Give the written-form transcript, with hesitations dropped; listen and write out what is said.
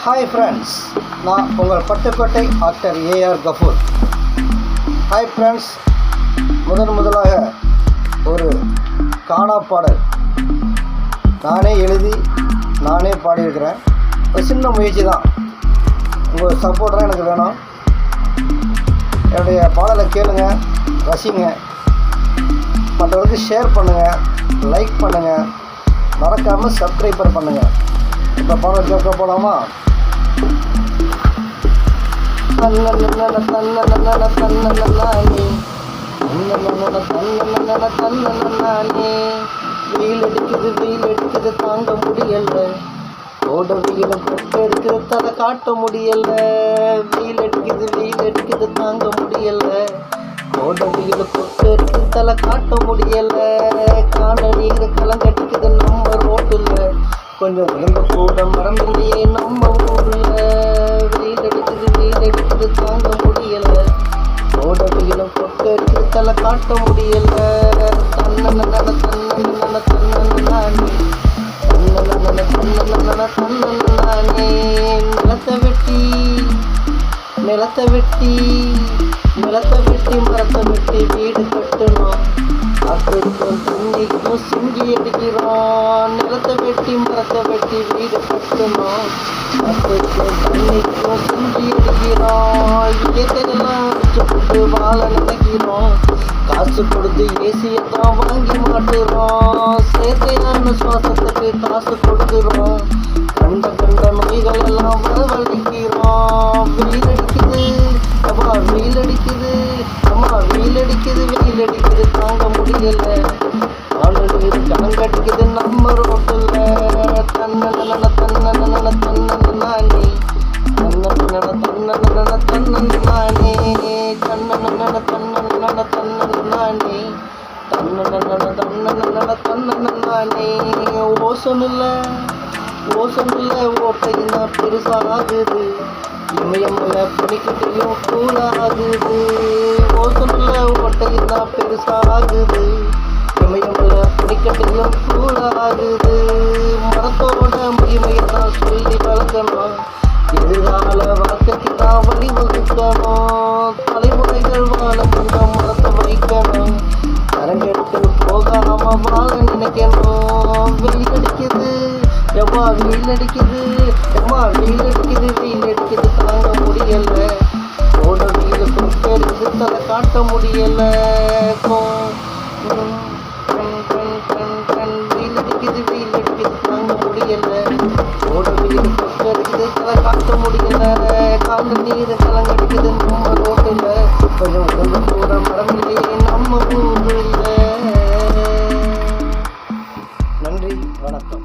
Hi friends, நான் உங்கள் Pattukkottai actor AR Gafoor. Hi friends, முதலாக ஒரு கானா பாடல் நானே எழுதி நானே பாடியிருக்கிறேன். ஒரு சின்ன முயற்சி தான், உங்கள் சப்போர்ட்டாக எனக்கு வேணும். என்னுடைய பாடலை கேளுங்க, ரசிங்க, மற்றவர்களுக்கு ஷேர் பண்ணுங்கள், லைக் பண்ணுங்கள், மறக்காமல் சப்ஸ்கிரைபர் பண்ணுங்கள். இப்போ பாடல் கேட்க போகலாமா? வெயில் அடிக்குது தாங்க முடியல, ஓட வெயில பொட்டு இருக்குது தலை காட்ட முடியல. வெயில் அடிக்குது தாங்க முடியல, ஓட வெயில பொட்டு இருக்குது தலை காட்ட முடியல. காண நீர் கலங்கடிக்குது நம்ம ரோட்டுல, கொஞ்சம் உயர்ந்த கூட மறந்துலையே நம்ம ஊர்ல. வெயில் அடிக்குது தாங்க முடியல, ஓட வெயில பொட்டு இருக்குது தலை காட்ட முடியல. நிலத்தை வெட்டி மரத்தை வெட்டி வீடு கட்டணும், அதுக்கும் தண்ணிக்கும் சிங்கி அடிக்கிறோம். நிலத்தை வெட்டி மரத்தை வெட்டி வீடு கட்டணும், அதுக்கும் தண்ணிக்கும் சிங்கி அடிக்கிறோம். இயற்கையெல்லாம் வச்சு போட்டு வாழ நினைக்கிறோம், காசு கொடுத்து ஏசியை தான் வாங்கி மாட்டுறோம். செயற்கையான சுவாசத்துக்கு காசு கொடுக்குறோம், கண்ட நோய்கள் எல்லாம் வரவழைக்கிறோம். வெயில் அடிக்குது தாங்க முடியல, ஆளுநர் கலங்கடிக்குது நம்ம ரோட்டுல. ஓசனில்ல ஓட்டையினா பெருசாகுது, இமயமல்ல பனிக்கிட்டையும் கூலாகுது. ஓசனில்ல ஓட்டையினா பெருசாகுது, இமயமல்ல பனிக்கட்டையும் கூலாகுது. மரத்தோட மகிமையெல்லாம் சொல்லி வளர்க்கணும், எதிர்கால வாழ்க்கைக்கு தான் வழிவகுக்கணும். தலைமுறைகள் வாழ கொஞ்சம் மரத்தை வைக்கணும், கரங்கெடுத்து போகாம வாழ நினைக்கணும். வெயில் அடிக்குது தாங்க முடியல, ஓட வெயில பொறுப்பெடுத்து தலை காட்ட முடியல. வெயில் அடிக்குது தாங்க முடியல, ஓட வெயில பொறுப்பெடுத்து தலை காட்ட முடியல. கால நீர் கலங்கடிக்குது நம்ம ரோட்டுல, கொஞ்சம் கூட மரம் இல்லையே நம்ம ஊர்ல. நன்றி, வணக்கம்.